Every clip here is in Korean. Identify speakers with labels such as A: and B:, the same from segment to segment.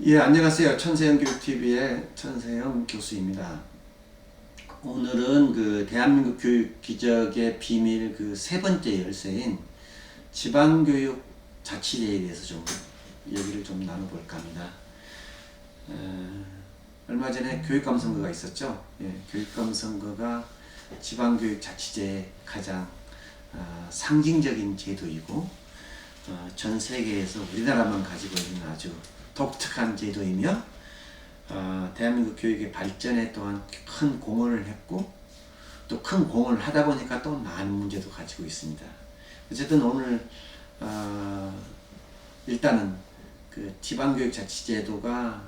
A: 예, 안녕하세요. 천세영 교육TV의 천세영 교수입니다. 오늘은 그 대한민국 교육 기적의 비밀 그 세 번째 열쇠인 지방교육 자치제에 대해서 좀 얘기를 좀 나눠볼까 합니다. 얼마 전에 교육감 선거가 있었죠. 예, 교육감 선거가 지방교육 자치제의 가장 상징적인 제도이고 전 세계에서 우리나라만 가지고 있는 아주 독특한 제도이며 대한민국 교육의 발전에 또한 큰 공헌을 했고 또 큰 공헌을 하다 보니까 또 많은 문제도 가지고 있습니다. 어쨌든 오늘 일단은 그 지방교육자치제도가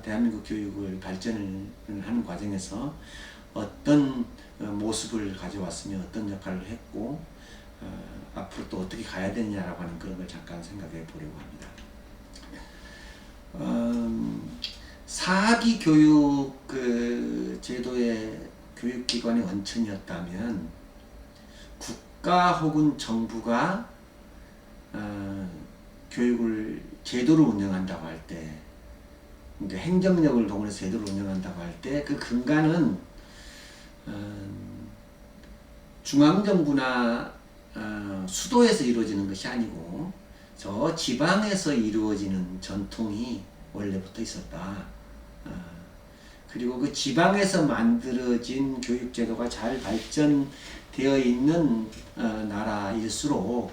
A: 대한민국 교육을 발전을 하는 과정에서 어떤 모습을 가져왔으며 어떤 역할을 했고 앞으로 또 어떻게 가야 되냐라고 하는 그런 걸 잠깐 생각해 보려고 합니다. 사학위 교육 그 제도의 교육기관의 원천이었다면 국가 혹은 정부가 교육을 제도를 운영한다고 할 때, 그러니까 행정력을 동원해서 제도를 운영한다고 할 때 그 근간은 중앙정부나 수도에서 이루어지는 것이 아니고 저 지방에서 이루어지는 전통이 원래부터 있었다. 그리고 그 지방에서 만들어진 교육제도가 잘 발전되어 있는 나라일수록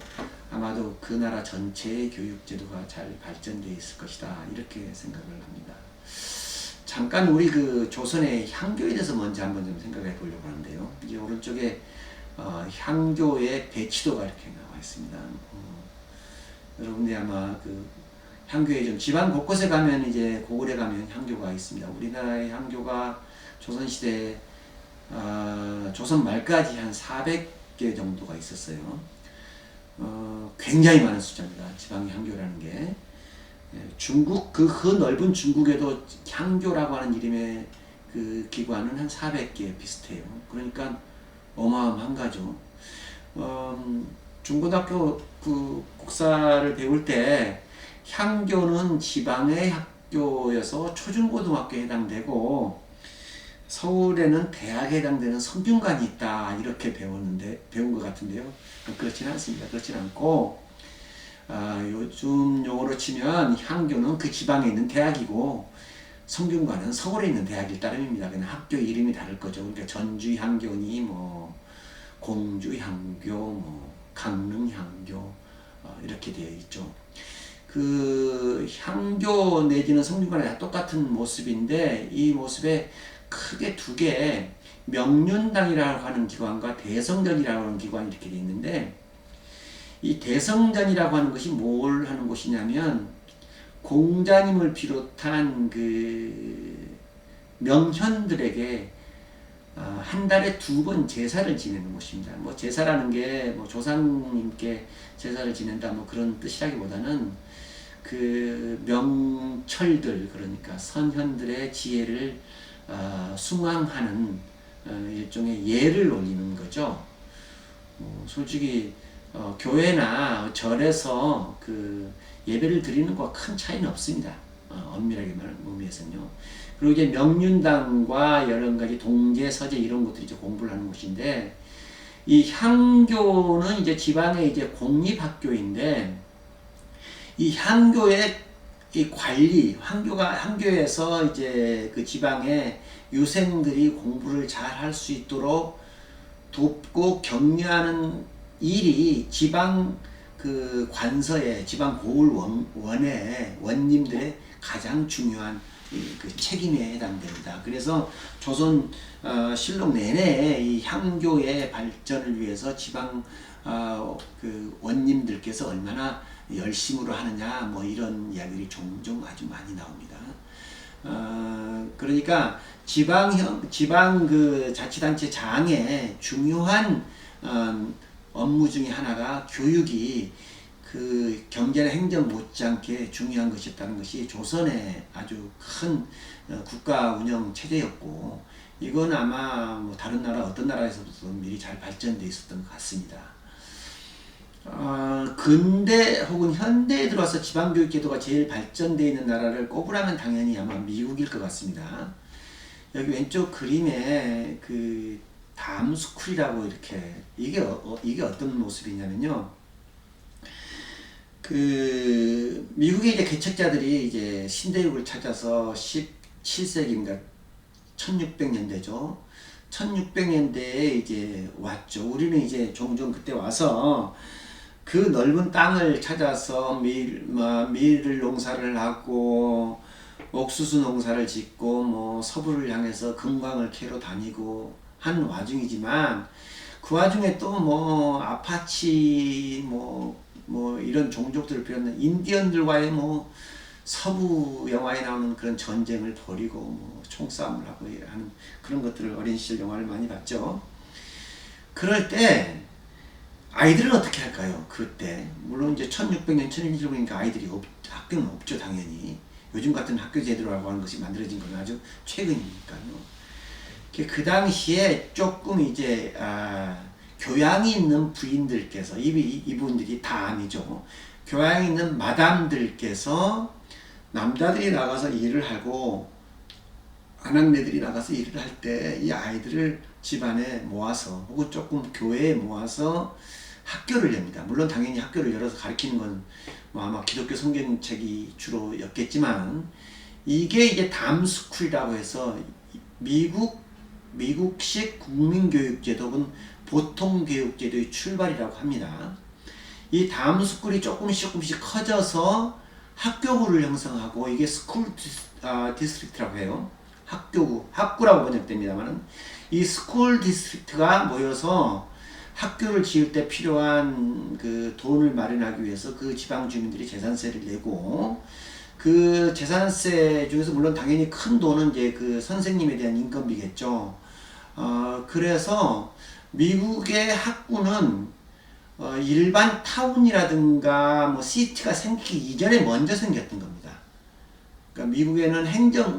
A: 아마도 그 나라 전체의 교육제도가 잘 발전되어 있을 것이다. 이렇게 생각을 합니다. 잠깐 우리 그 조선의 향교에 대해서 먼저 한번 좀 생각해 보려고 하는데요. 이제 오른쪽에 향교의 배치도가 이렇게 나와 있습니다. 여러분들이 아마 그 향교에 좀 지방 곳곳에 가면 이제 고을에 가면 향교가 있습니다. 우리나라의 향교가 조선시대 조선 말까지 한 400개 정도가 있었어요. 굉장히 많은 숫자입니다. 지방 향교라는 게. 중국 그 넓은 중국에도 향교라고 하는 이름의 그 기관은 한 400개 비슷해요. 그러니까 어마어마한 거죠. 중고등학교 그 국사를 배울 때 향교는 지방의 학교여서 초중고등학교에 해당되고 서울에는 대학에 해당되는 성균관이 있다 이렇게 배운 것 같은데요. 그렇지는 않습니다. 그렇지는 않고 요즘 용어로 치면 향교는 그 지방에 있는 대학이고 성균관은 서울에 있는 대학일 따름입니다. 그냥 학교 이름이 다를 거죠. 그러니까 전주 향교니 뭐 공주 향교, 뭐 강릉 향교 이렇게 되어 있죠. 그 향교 내지는 성균관이 똑같은 모습인데 이 모습에 크게 두 개, 명륜당이라고 하는 기관과 대성전이라고 하는 기관이 이렇게 되어 있는데 이 대성전이라고 하는 것이 뭘 하는 곳이냐면 공자님을 비롯한 그 명현들에게 한 달에 2번 제사를 지내는 곳입니다. 뭐 제사라는 게 뭐 조상님께 제사를 지낸다 뭐 그런 뜻이라기보다는 그 명철들 그러니까 선현들의 지혜를 숭앙하는 일종의 예를 올리는 거죠. 솔직히 교회나 절에서 그 예배를 드리는 것과 큰 차이는 없습니다. 엄밀하게 의미에서는요. 그리고 이제 명륜당과 여러 가지 동제, 서재 이런 것들이 이제 공부를 하는 곳인데 이 향교는 이제 지방의 이제 공립학교인데 이 향교의 이 관리, 향교에서 이제 그 지방의 유생들이 공부를 잘 할 수 있도록 돕고 격려하는 일이 지방 그 관서에 지방 고을 원의 원님들의 가장 중요한 그 책임에 해당됩니다. 그래서 조선 실록 내내 이 향교의 발전을 위해서 지방 그 원님들께서 얼마나 열심으로 하느냐 뭐 이런 이야기들이 종종 아주 많이 나옵니다. 그러니까 지방 그 자치단체 장의 중요한 업무 중에 하나가 교육이 그 경제나 행정 못지않게 중요한 것이었다는 것이 조선의 아주 큰 국가 운영 체제였고 이건 아마 뭐 다른 나라 어떤 나라에서도 미리 잘 발전되어 있었던 것 같습니다. 그 근대 혹은 현대에 들어와서 지방교육 제도가 제일 발전되어 있는 나라를 꼽으라면 당연히 아마 미국일 것 같습니다. 여기 왼쪽 그림에 그 담스쿨이라고 이렇게 이게 어떤 모습이냐면요. 그 미국의 이제 개척자들이 이제 신대륙을 찾아서 17세기인가 1600년대죠. 1600년대에 이제 왔죠. 우리는 이제 종종 그때 와서 그 넓은 땅을 찾아서 밀을 농사를 하고 옥수수 농사를 짓고 뭐 서부를 향해서 금광을 캐러 다니고 하는 와중이지만 그 와중에 또 뭐 아파치 뭐 이런 종족들을 비롯한 인디언들과의 뭐 서부 영화에 나오는 그런 전쟁을 벌이고 뭐 총싸움을 하고 하는 그런 것들을 어린 시절 영화를 많이 봤죠. 그럴 때 아이들은 어떻게 할까요? 그때 물론 이제 1600년 1600년이니까 학교는 없죠. 당연히 요즘 같은 학교 제도라고 하는 것이 만들어진 건 아주 최근이니까요. 그 당시에 조금 이제 교양이 있는 부인들께서 이분들이 다 아니죠. 교양이 있는 마담들께서 남자들이 나가서 일을 하고 아낙네들이 나가서 일을 할 때 이 아이들을 집안에 모아서 혹은 조금 교회에 모아서 학교를 엽니다. 물론 당연히 학교를 열어서 가르치는 건 뭐 아마 기독교 성경책이 주로였겠지만 이게 이제 담스쿨이라고 해서 미국식 국민교육제도 혹은 보통교육제도의 출발이라고 합니다. 이 담스쿨이 조금씩 커져서 학교구를 형성하고 이게 스쿨 디스트릭트라고 해요. 학구라고 번역됩니다만은 이 스쿨 디스트릭트가 모여서 학교를 지을 때 필요한 그 돈을 마련하기 위해서 그 지방 주민들이 재산세를 내고 그 재산세 중에서 물론 당연히 큰 돈은 이제 그 선생님에 대한 인건비겠죠. 그래서 미국의 학구는 일반 타운이라든가 뭐 시티가 생기기 이전에 먼저 생겼던 겁니다. 그러니까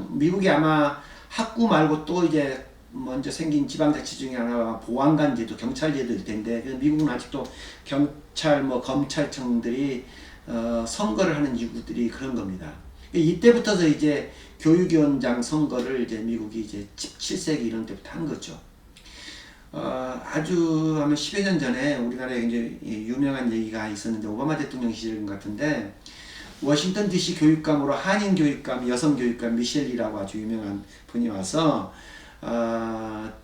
A: 미국이 아마 학구 말고 또 이제 먼저 생긴 지방자치 중에 하나가 보안관제도, 경찰제도일 텐데 미국은 아직도 경찰, 검찰청들이 선거를 하는 이유들이 그런 겁니다. 이때부터서 이제 교육위원장 선거를 이제 미국이 이제 17세기 이런 때부터 한 거죠. 아주 한 10여 년 전에 우리나라에 이제 유명한 얘기가 있었는데 오바마 대통령 시절 같은데 워싱턴 DC 교육감으로 한인 교육감, 여성 교육감 미셸리라고 아주 유명한 분이 와서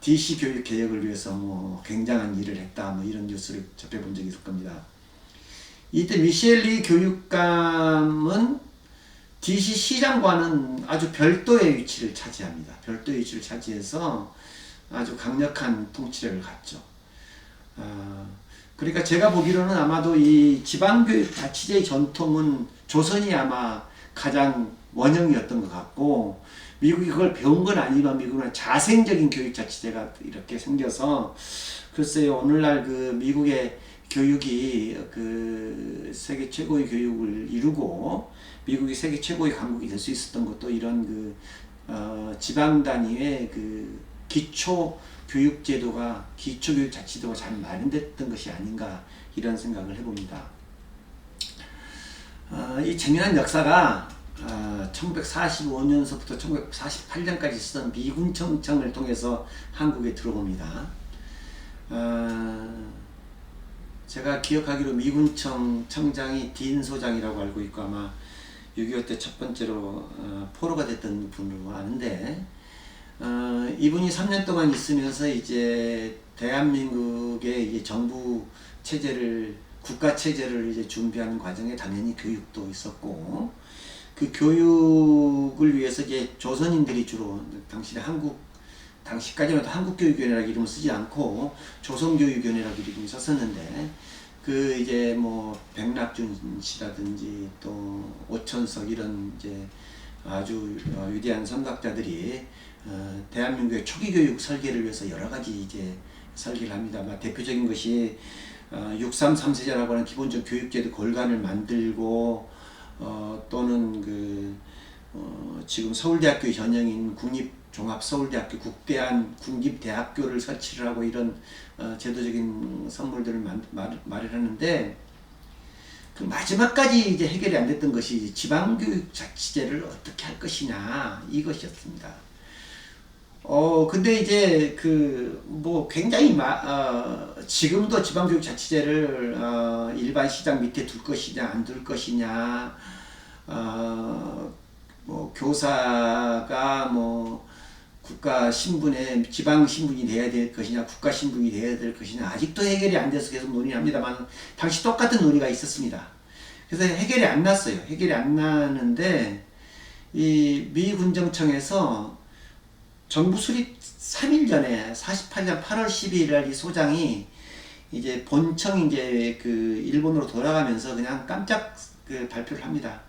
A: DC 교육 개혁을 위해서 뭐 굉장한 일을 했다 뭐 이런 뉴스를 접해본 적이 있을 겁니다. 이때 미셸리 교육감은 DC 시장과는 아주 별도의 위치를 차지합니다. 별도의 위치를 차지해서 아주 강력한 통치력을 갖죠. 그러니까 제가 보기로는 아마도 이 지방교육 자치제의 전통은 조선이 아마 가장 원형이었던 것 같고 미국이 그걸 배운 건 아니지만 미국은 자생적인 교육 자치제가 이렇게 생겨서 글쎄요 오늘날 그 미국의 교육이 그 세계 최고의 교육을 이루고 미국이 세계 최고의 강국이 될 수 있었던 것도 이런 그 지방 단위의 그 기초교육 자치도가 잘 마련됐던 것이 아닌가 이런 생각을 해봅니다. 이 재미난 역사가 1945년서부터 1948년까지 있었던 미군청을 통해서 한국에 들어옵니다. 제가 기억하기로 미군청 청장이 딘 소장이라고 알고 있고 아마 6.25 때 첫 번째로 포로가 됐던 분으로 아는데 이분이 3년 동안 있으면서 이제 대한민국의 이제 정부 체제를 국가 체제를 이제 준비하는 과정에 당연히 교육도 있었고 그 교육을 위해서 이제 조선인들이 주로 당시까지는 한국교육위원회라고 이름을 쓰지 않고 조선교육위원회라고 이름을 썼었는데 그 이제 뭐 백낙준 씨라든지 또 오천석 이런 이제 아주 위대한 선각자들이 대한민국의 초기 교육 설계를 위해서 여러 가지 이제 설계를 합니다. 대표적인 것이 633세제라고 하는 기본적 교육제도 골간을 만들고 또는 지금 서울대학교 전형인 국립종합서울대학교 국대한 국립대학교를 설치를 하고 이런 제도적인 선물들을 마련하는데 그 마지막까지 이제 해결이 안 됐던 것이 지방교육자치제를 어떻게 할 것이냐 이것이었습니다. 근데 이제 뭐 굉장히 지금도 지방교육자치제를 일반 시장 밑에 둘 것이냐 안 둘 것이냐, 뭐 교사가 뭐 국가 신분에 지방 신분이 돼야 될 것이냐 국가 신분이 돼야 될 것이냐 아직도 해결이 안 돼서 계속 논의를 합니다만 당시 똑같은 논의가 있었습니다. 그래서 해결이 안 났어요. 해결이 안 나는데 이 미 군정청에서 정부 수립 3일 전에 48년 8월 12일 날 이 소장이 이제 본청 이제 일본으로 돌아가면서 그냥 깜짝 발표를 합니다.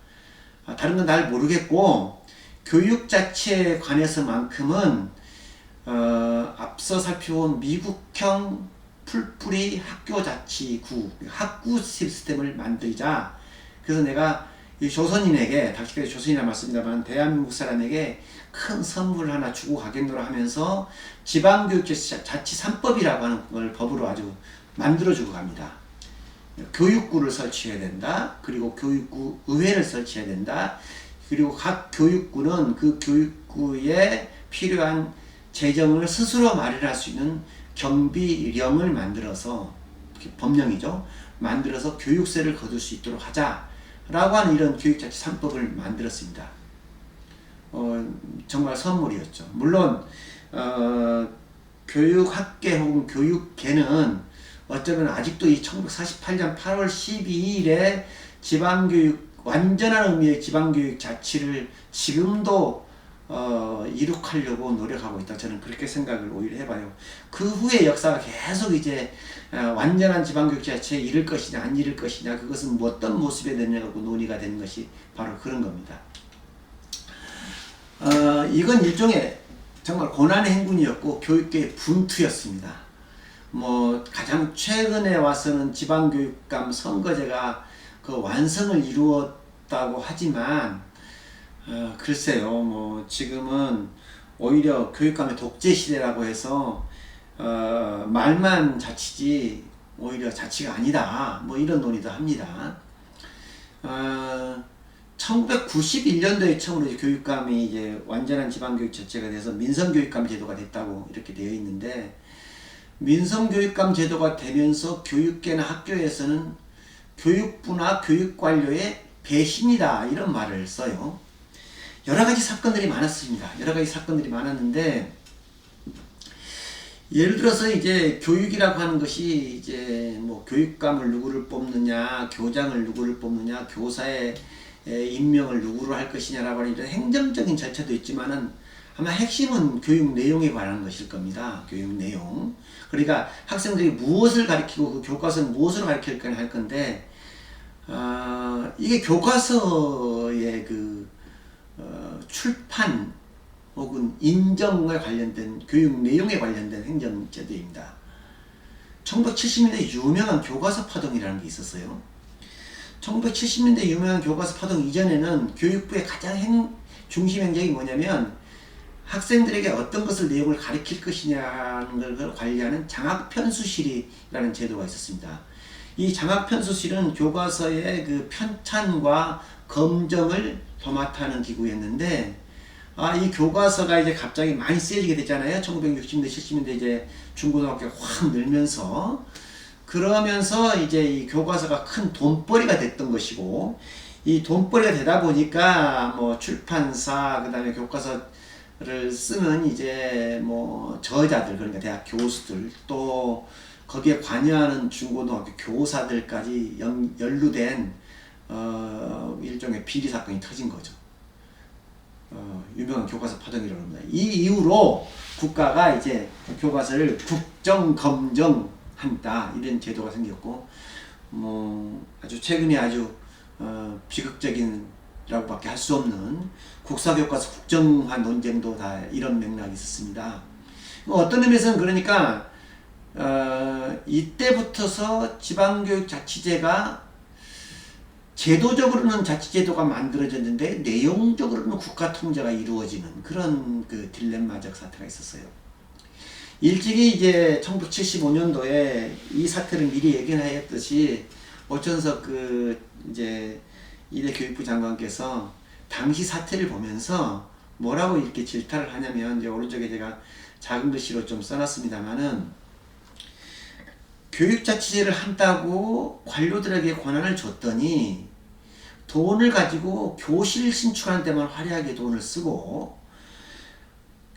A: 다른 건 잘 모르겠고 교육 자체에 관해서만큼은 앞서 살펴본 미국형 풀뿌리 학교자치구 학구 시스템을 만들자. 그래서 내가 이 조선인에게 당시까지 조선이라 맞습니다만 대한민국 사람에게 큰 선물을 하나 주고 가겠노라 하면서 지방교육자치 3법이라고 하는 걸 법으로 아주 만들어주고 갑니다. 교육구를 설치해야 된다. 그리고 교육구 의회를 설치해야 된다. 그리고 각 교육구는 그 교육구에 필요한 재정을 스스로 마련할 수 있는 경비령을 만들어서, 법령이죠. 만들어서 교육세를 거둘 수 있도록 하자라고 하는 이런 교육자치 3법을 만들었습니다. 정말 선물이었죠. 물론 교육학계 혹은 교육계는 어쩌면 아직도 이 1948년 8월 12일에 지방교육 완전한 의미의 지방교육 자치를 지금도 이룩하려고 노력하고 있다. 저는 그렇게 생각을 오히려 해봐요. 그 후에 역사가 계속 이제 완전한 지방교육 자치에 이를 것이냐 안 이를 것이냐 그것은 뭐 어떤 모습에 되느냐고 논의가 되는 것이 바로 그런 겁니다. 이건 일종의 정말 고난의 행군이었고 교육계의 분투였습니다. 뭐 가장 최근에 와서는 지방교육감 선거제가 그 완성을 이루었다고 하지만 글쎄요, 뭐 지금은 오히려 교육감의 독재 시대라고 해서 말만 자치지 오히려 자치가 아니다. 뭐 이런 논의도 합니다. 1991년도에 처음으로 교육감이 이제 완전한 지방교육 자체가 돼서 민성교육감 제도가 됐다고 이렇게 되어 있는데, 민성교육감 제도가 되면서 교육계나 학교에서는 교육부나 교육관료의 배신이다 이런 말을 써요. 여러가지 사건들이 많았습니다. 여러가지 사건들이 많았는데, 예를 들어서 이제 교육이라고 하는 것이 이제 뭐 교육감을 누구를 뽑느냐, 교장을 누구를 뽑느냐, 교사의 임명을 누구로 할 것이냐라고 하는 이런 행정적인 절차도 있지만은 아마 핵심은 교육 내용에 관한 것일 겁니다. 교육 내용. 그러니까 학생들이 무엇을 가르치고 그 교과서는 무엇으로 가르칠 거냐 할 건데, 이게 교과서의 출판 혹은 인정에 관련된 교육 내용에 관련된 행정제도입니다. 1970년대 유명한 교과서 파동이라는 게 있었어요. 1970년대 유명한 교과서 파동 이전에는 교육부의 가장 중심 행정이 뭐냐면 학생들에게 어떤 것을 내용을 가르칠 것이냐는 걸 관리하는 장학편수실이라는 제도가 있었습니다. 이 장학편수실은 교과서의 그 편찬과 검정을 도맡아 하는 기구였는데, 이 교과서가 이제 갑자기 많이 쓰여지게 됐잖아요. 1960년대, 70년대 이제 중고등학교가 확 늘면서, 그러면서 이제 이 교과서가 큰 돈벌이가 됐던 것이고, 이 돈벌이가 되다 보니까 뭐 출판사, 그 다음에 교과서를 쓰는 이제 뭐 저자들, 그러니까 대학 교수들, 또 거기에 관여하는 중고등학교 교사들까지 연루된 일종의 비리 사건이 터진 거죠. 유명한 교과서 파동이라고 합니다. 이 이후로 국가가 이제 교과서를 국정 검정한다 이런 제도가 생겼고, 뭐 아주 최근에 아주 비극적인라고밖에 할 수 없는 국사교과서 국정화 논쟁도 다 이런 맥락이 있었습니다. 어떤 의미에서는 그러니까 이때부터서 지방교육자치제가 제도적으로는 자치제도가 만들어졌는데 내용적으로는 국가 통제가 이루어지는 그런 딜레마적 사태가 있었어요. 일찍이 이제 1975년도에 이 사태를 미리 예견하였듯이 오천석 이제 이대 교육부 장관께서 당시 사태를 보면서 뭐라고 이렇게 질타를 하냐면, 이제 오른쪽에 제가 작은 글씨로 좀 써놨습니다만은, 교육자치제를 한다고 관료들에게 권한을 줬더니 돈을 가지고 교실 신축하는 데만 화려하게 돈을 쓰고,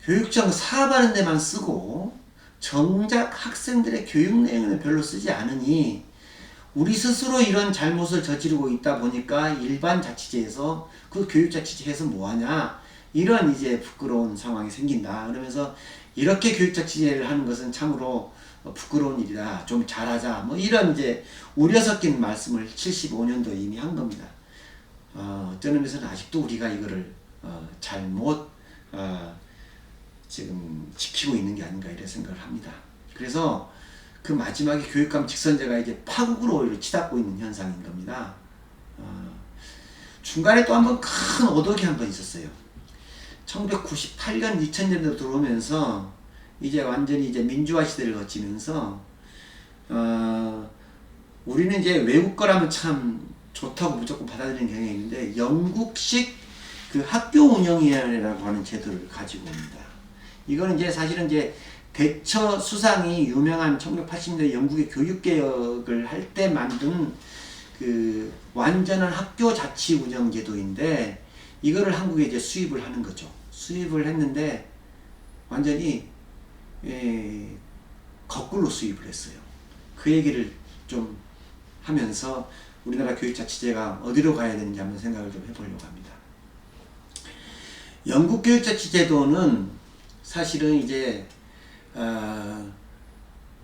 A: 교육청 사업하는 데만 쓰고, 정작 학생들의 교육 내용을 별로 쓰지 않으니 우리 스스로 이런 잘못을 저지르고 있다 보니까 일반 자치제에서 그 교육자치제에서 뭐하냐, 이런 이제 부끄러운 상황이 생긴다. 그러면서 이렇게 교육자치제를 하는 것은 참으로 부끄러운 일이다. 좀 잘하자. 뭐 이런 이제 우려 섞인 말씀을 75년도에 이미 한 겁니다. 어떤 의미에서는 아직도 우리가 이거를 잘못 지금 지키고 있는 게 아닌가 이런 생각을 합니다. 그래서 그 마지막에 교육감 직선제가 이제 파국으로 오히려 치닫고 있는 현상인 겁니다. 중간에 또 한 번 큰 오덕이 한 번 있었어요. 1998년 2000년대 들어오면서 이제 완전히 이제 민주화 시대를 거치면서 우리는 이제 외국 거라면 참 좋다고 무조건 받아들이는 경향이 있는데, 영국식 그 학교 운영위원회라고 하는 제도를 가지고 옵니다. 이거는 이제 사실은 이제 대처 수상이 유명한 1980년대 영국의 교육개혁을 할 때 만든 그 완전한 학교 자치 운영 제도인데, 이거를 한국에 이제 수입을 하는 거죠. 수입을 했는데 완전히 거꾸로 수입을 했어요. 그 얘기를 좀 하면서 우리나라 교육자치제가 어디로 가야 되는지 한번 생각을 좀 해보려고 합니다. 영국 교육자치제도는 사실은 이제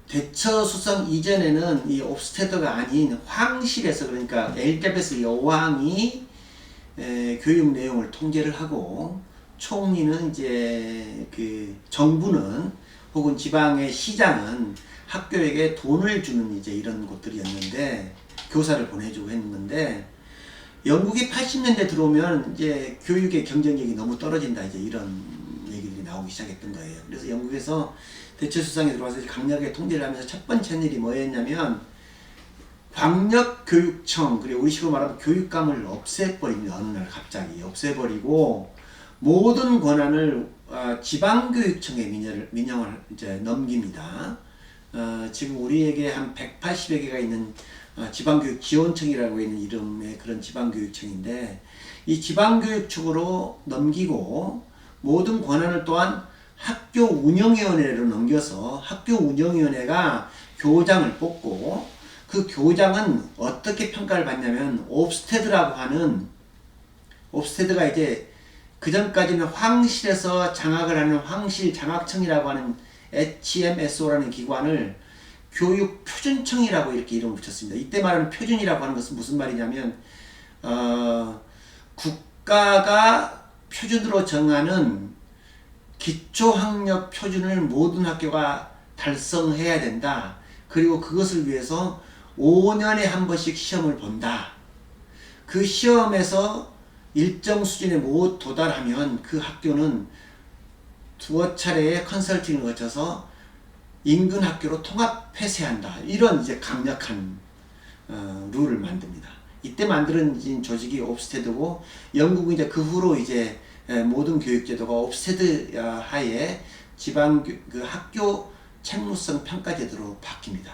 A: 대처 수상 이전에는 이 옵스테더가 아닌 황실에서, 그러니까 엘리자베스 여왕이 교육 내용을 통제를 하고, 총리는 이제 그 정부는 혹은 지방의 시장은 학교에게 돈을 주는 이제 이런 곳들이었는데, 교사를 보내주고 했는데, 영국이 80년대 들어오면 이제 교육의 경쟁력이 너무 떨어진다, 이제 이런 얘기들이 나오기 시작했던 거예요. 그래서 영국에서 대처 수상이 들어와서 강력하게 통제를 하면서 첫 번째 일이 뭐였냐면, 광역교육청, 그리고 우리식으로 말하면 교육감을 없애버립니다. 어느 날 갑자기 없애버리고 모든 권한을 지방교육청에 민영을 이제 넘깁니다. 지금 우리에게 한 180여 개가 있는 지방교육지원청이라고 있는 이름의 그런 지방교육청인데, 이 지방교육청으로 넘기고 모든 권한을 또한 학교운영위원회로 넘겨서 학교운영위원회가 교장을 뽑고, 그 교장은 어떻게 평가를 받냐면, 옵스테드라고 하는, 옵스테드가 이제 그 전까지는 황실에서 장학을 하는 황실 장학청이라고 하는 HMSO라는 기관을 교육표준청이라고 이렇게 이름을 붙였습니다. 이때 말하는 표준이라고 하는 것은 무슨 말이냐면, 국가가 표준으로 정하는 기초학력 표준을 모든 학교가 달성해야 된다. 그리고 그것을 위해서 5년에 한 번씩 시험을 본다. 그 시험에서 일정 수준에 못 도달하면 그 학교는 두어 차례의 컨설팅을 거쳐서 인근 학교로 통합 폐쇄한다. 이런 이제 강력한 룰을 만듭니다. 이때 만들어진 조직이 옵스테드고, 영국은 이제 그 후로 이제 모든 교육제도가 옵스테드 하에 지방 그 학교 책무성 평가제도로 바뀝니다.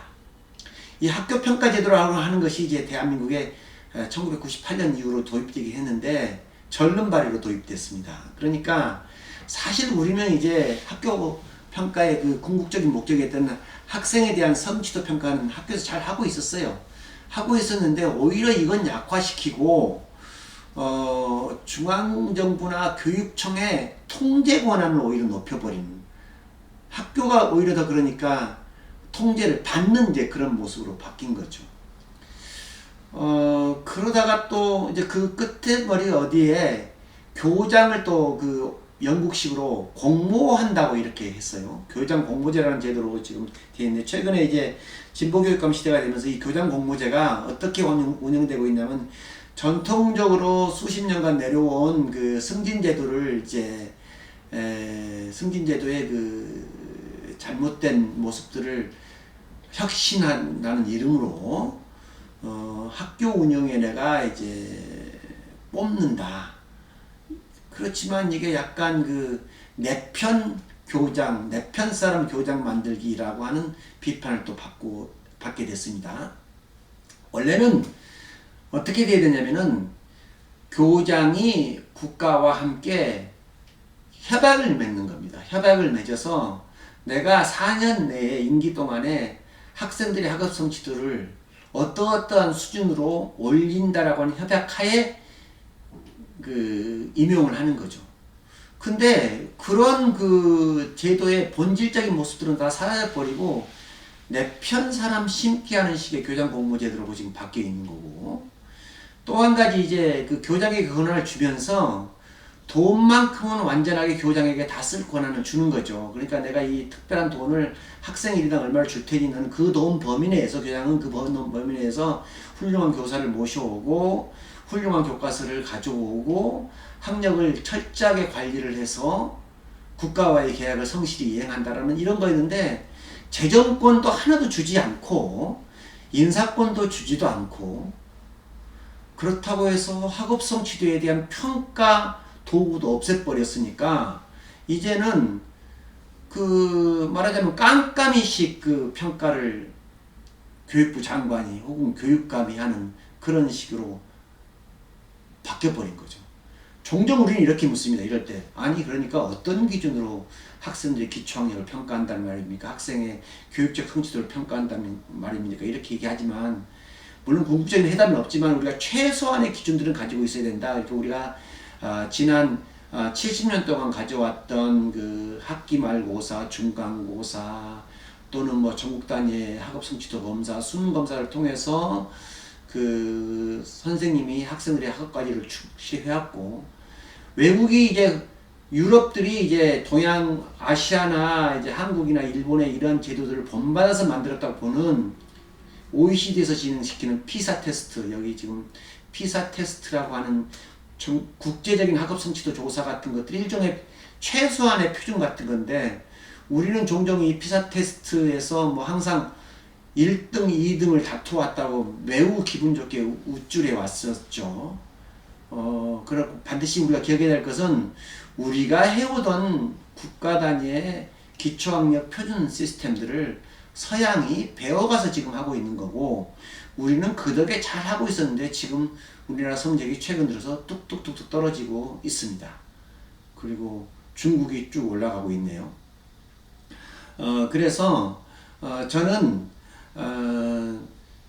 A: 이 학교 평가제도라고 하는 것이 이제 대한민국에 1998년 이후로 도입되긴 했는데 절름 발이로 도입됐습니다. 그러니까 사실 우리는 이제 학교 평가의 그 궁극적인 목적이었던 학생에 대한 성취도 평가는 학교에서 잘 하고 있었어요. 하고 있었는데 오히려 이건 약화시키고 중앙정부나 교육청의 통제 권한을 오히려 높여버리는, 학교가 오히려 더 그러니까 통제를 받는 이제 그런 모습으로 바뀐 거죠. 그러다가 또 이제 그 끝에 머리 어디에 교장을 또 그 영국식으로 공모한다고 이렇게 했어요. 교장 공모제라는 제도로 지금 되어 있는데, 최근에 이제 진보교육감 시대가 되면서 이 교장 공모제가 어떻게 운영되고 있냐면, 전통적으로 수십 년간 내려온 그 승진제도를 이제 승진제도의 그 잘못된 모습들을 혁신한다는 이름으로 학교 운영에 내가 이제 뽑는다. 그렇지만 이게 약간 그 내편 교장, 내편 사람 교장 만들기라고 하는 비판을 또 받게 됐습니다. 원래는 어떻게 돼야 되냐면은 교장이 국가와 함께 협약을 맺는 겁니다. 협약을 맺어서 내가 4년 내에 임기 동안에 학생들의 학업 성취도를 어떠어떠한 수준으로 올린다라고 하는 협약하에 임용을 하는 거죠. 근데 그런 제도의 본질적인 모습들은 다 사라져버리고 내 편 사람 심게 하는 식의 교장 공모 제도로 지금 바뀌어 있는 거고, 또 한 가지 이제 교장에게 권한을 주면서 돈만큼은 완전하게 교장에게 다 쓸 권한을 주는 거죠. 그러니까 내가 이 특별한 돈을 학생 일당 얼마를 줄 테니 는 그 돈 범위 내에서 교장은 그 돈 범위 내에서 훌륭한 교사를 모셔오고 훌륭한 교과서를 가져오고 학력을 철저하게 관리를 해서 국가와의 계약을 성실히 이행한다라는 이런 거였는데, 재정권도 하나도 주지 않고 인사권도 주지도 않고, 그렇다고 해서 학업 성취도에 대한 평가 도구도 없애버렸으니까 이제는 말하자면 깜깜이식 평가를 교육부 장관이 혹은 교육감이 하는 그런 식으로 바뀌어버린 거죠. 종종 우리는 이렇게 묻습니다. 이럴 때 아니 그러니까 어떤 기준으로 학생들의 기초학력을 평가한다는 말입니까? 학생의 교육적 성취도를 평가한다는 말입니까? 이렇게 얘기하지만, 물론 궁극적인 해답은 없지만 우리가 최소한의 기준들은 가지고 있어야 된다. 이렇게 우리가 지난 70년 동안 가져왔던 학기말 고사, 중간고사 또는 뭐 전국 단위의 학업 성취도 검사, 수능 검사를 통해서 선생님이 학생들의 학업 관리를 실시해왔고, 외국이 이제 유럽들이 이제 동양 아시아나 이제 한국이나 일본의 이런 제도들을 본받아서 만들었다고 보는 OECD에서 진행시키는 피사 테스트, 여기 지금 피사 테스트라고 하는 국제적인 학업 성취도 조사 같은 것들이 일종의 최소한의 표준 같은 건데, 우리는 종종 이 피사 테스트에서 뭐 항상 1등, 2등을 다투었다고 매우 기분 좋게 우쭐해 왔었죠. 그렇고 반드시 우리가 기억해야 될 것은 우리가 해오던 국가 단위의 기초학력 표준 시스템들을 서양이 배워가서 지금 하고 있는 거고, 우리는 그 덕에 잘 하고 있었는데 지금 우리나라 성적이 최근 들어서 뚝뚝뚝뚝 떨어지고 있습니다. 그리고 중국이 쭉 올라가고 있네요. 그래서 저는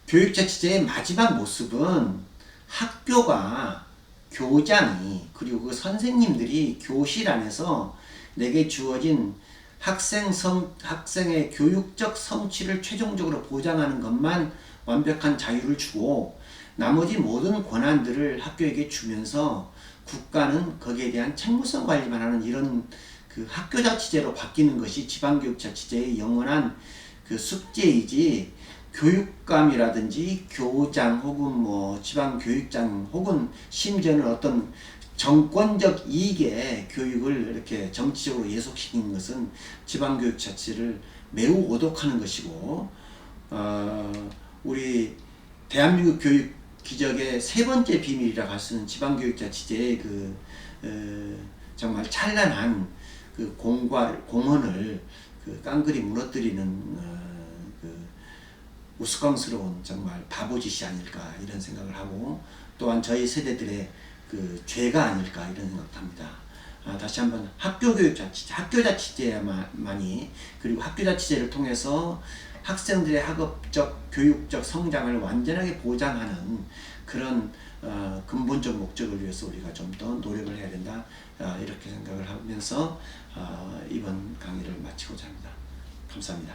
A: 교육자치제의 마지막 모습은 학교가, 교장이, 그리고 그 선생님들이 교실 안에서 내게 주어진 학생의 교육적 성취를 최종적으로 보장하는 것만 완벽한 자유를 주고 나머지 모든 권한들을 학교에게 주면서 국가는 거기에 대한 책무성 관리만 하는 이런 학교자치제로 바뀌는 것이 지방교육자치제의 영원한 숙제이지, 교육감이라든지 교장 혹은 뭐 지방교육장 혹은 심지어는 어떤 정권적 이익에 교육을 이렇게 정치적으로 예속시키는 것은 지방교육자치를 매우 오독하는 것이고, 우리 대한민국 교육 기적의 세 번째 비밀이라고 할 수 있는 지방교육자치제의 정말 찬란한 공헌을 깡그리 무너뜨리는 우스꽝스러운 정말 바보짓이 아닐까 이런 생각을 하고, 또한 저희 세대들의 죄가 아닐까 이런 생각도 합니다. 다시 한번 학교자치제만이, 그리고 학교자치제를 통해서 학생들의 학업적, 교육적 성장을 완전하게 보장하는 그런 근본적 목적을 위해서 우리가 좀 더 노력을 해야 된다, 이렇게 생각을 하면서 이번 강의를 마치고자 합니다. 감사합니다.